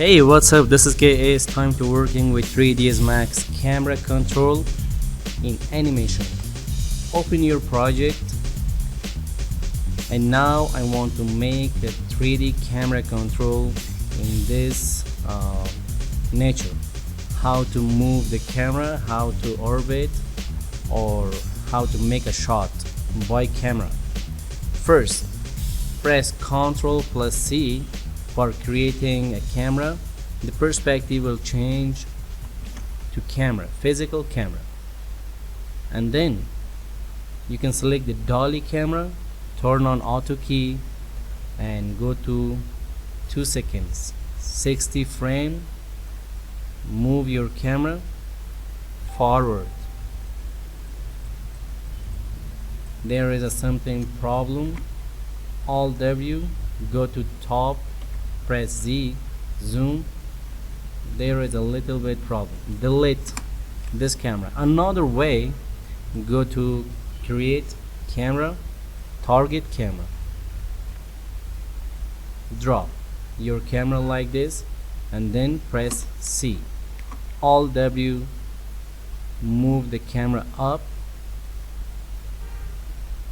Hey, what's up? This is KA. It's time to working with 3ds Max camera control in animation. Open your project, and now I want to make a 3D camera control in this nature. How to move the camera, how to orbit, or how to make a shot by camera. First, press Ctrl plus C for creating a camera. The perspective will change to camera, physical camera, and then you can select the dolly camera, turn on auto key, and go to 2 seconds, 60 frame. Move your camera forward. There is a something problem. Alt W, go to top, press Z, zoom. There is a little bit problem. Delete this camera. Another way, go to create camera, target camera. Draw your camera like this, and then press C. Alt W, move the camera up.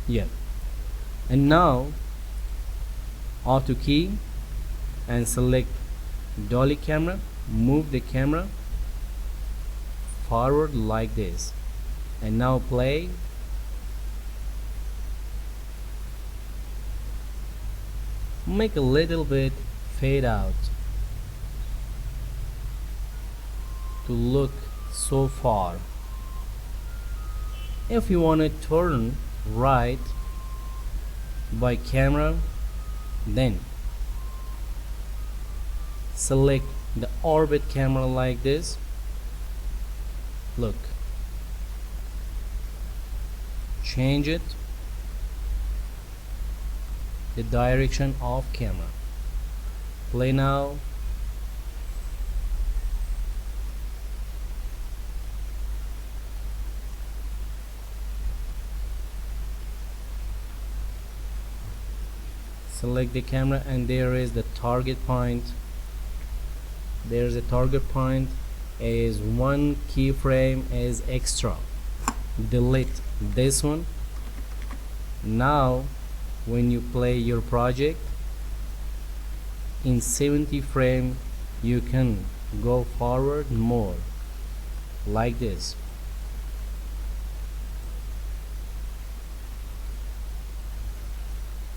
Yeah. And now auto key and select dolly camera. Move the camera forward like this, and now play. Make a little bit fade out to look so far. If you want to turn right by camera, then select the orbit camera like this. Look, change it, the direction of camera. Play now. Select the camera, and there is the target point. There's a target point is one keyframe is extra. Delete this one. Now when you play your project in 70 frame, you can go forward more like this.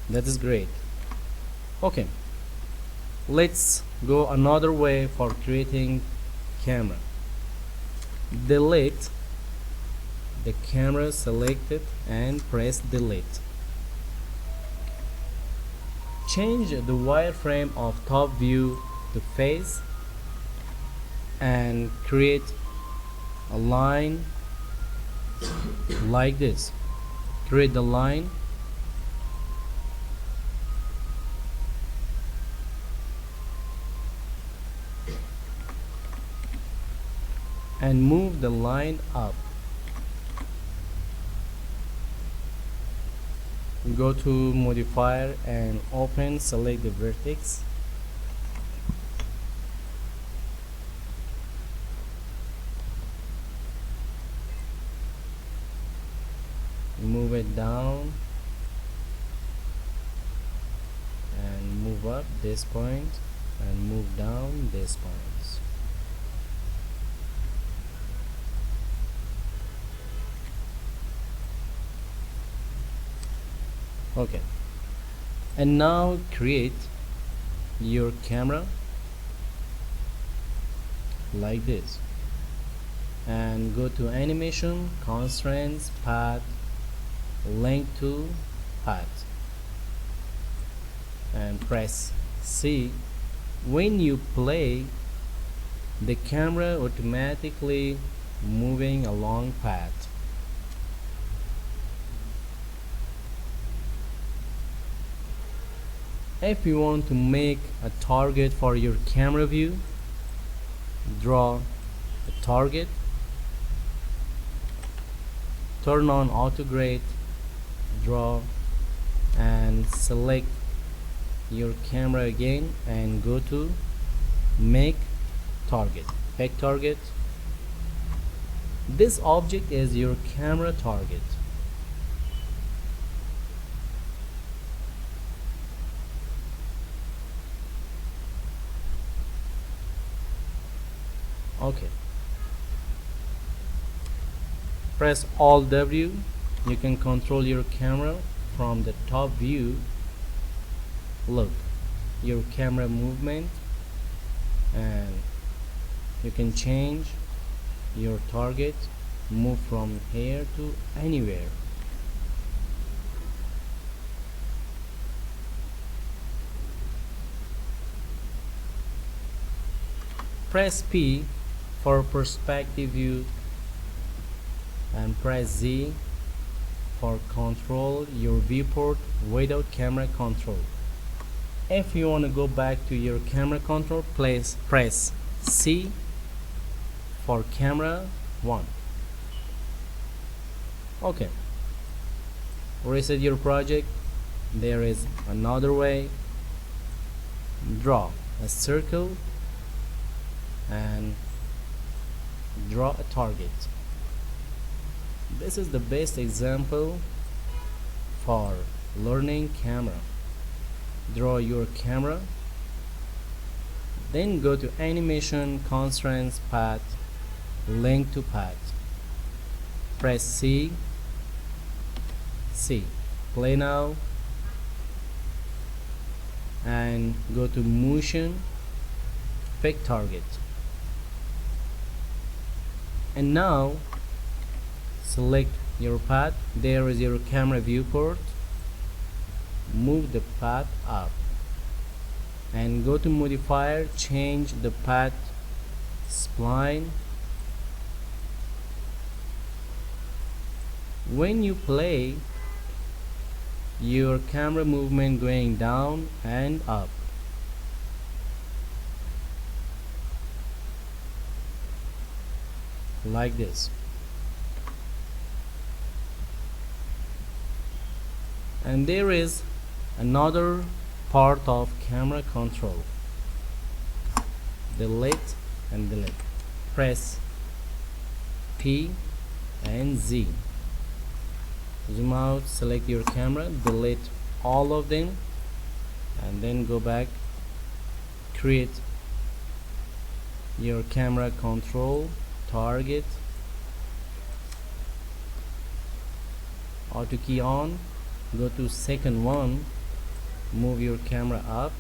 That is great. Okay, let's go another way for creating camera. Delete the camera selected and press delete. Change the wireframe of top view to face and create a line like this. Create the line and move the line up. Go to modifier and open, select the vertex. Move it down and move up this point and move down this point. Okay, and now create your camera like this, and go to animation, constraints, path, link to path, and press C. When you play, the camera automatically moving along path. If you want to make a target for your camera view, draw a target, turn on auto grade, draw, and select your camera again and go to make target, pick target. This object is your camera target. Okay, press Alt W. You can control your camera from the top view. Look, your camera movement, and you can change your target, move from here to anywhere. Press P for perspective view and press Z for control your viewport without camera control. If you want to go back to your camera control, press C for camera 1. Okay, reset your project. There is another way. Draw a circle and draw a target. This is the best example for learning camera. Draw your camera, then go to animation, constraints, path, link to path. Press C, play now, and go to motion, pick target. And now select your path. There is your camera viewport. Move the path up and go to modifier, change the path spline. When you play, your camera movement going down and up. Like this. And there is another part of camera control. Delete and delete. Press P and Z. Zoom out, select your camera, delete all of them, and then go back, create your camera control, target, auto key on, go to second one, move your camera up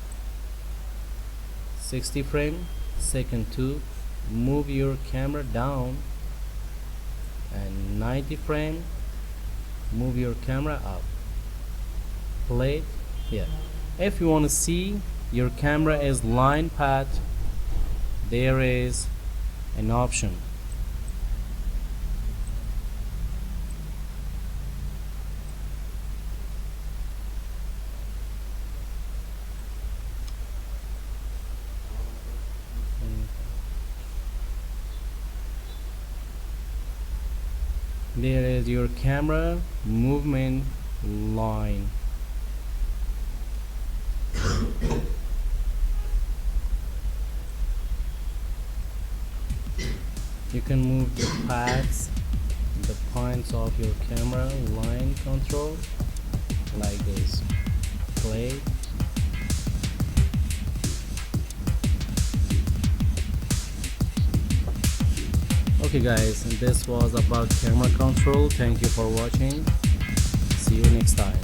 60 frame, second 2, move your camera down, and 90 frame, move your camera up. Play. Yeah, if you want to see your camera is line path, there is an option. There is your camera movement line. You can move the paths, the points of your camera line control like this. Play. Okay guys, this was about camera control. Thank you for watching. See you next time.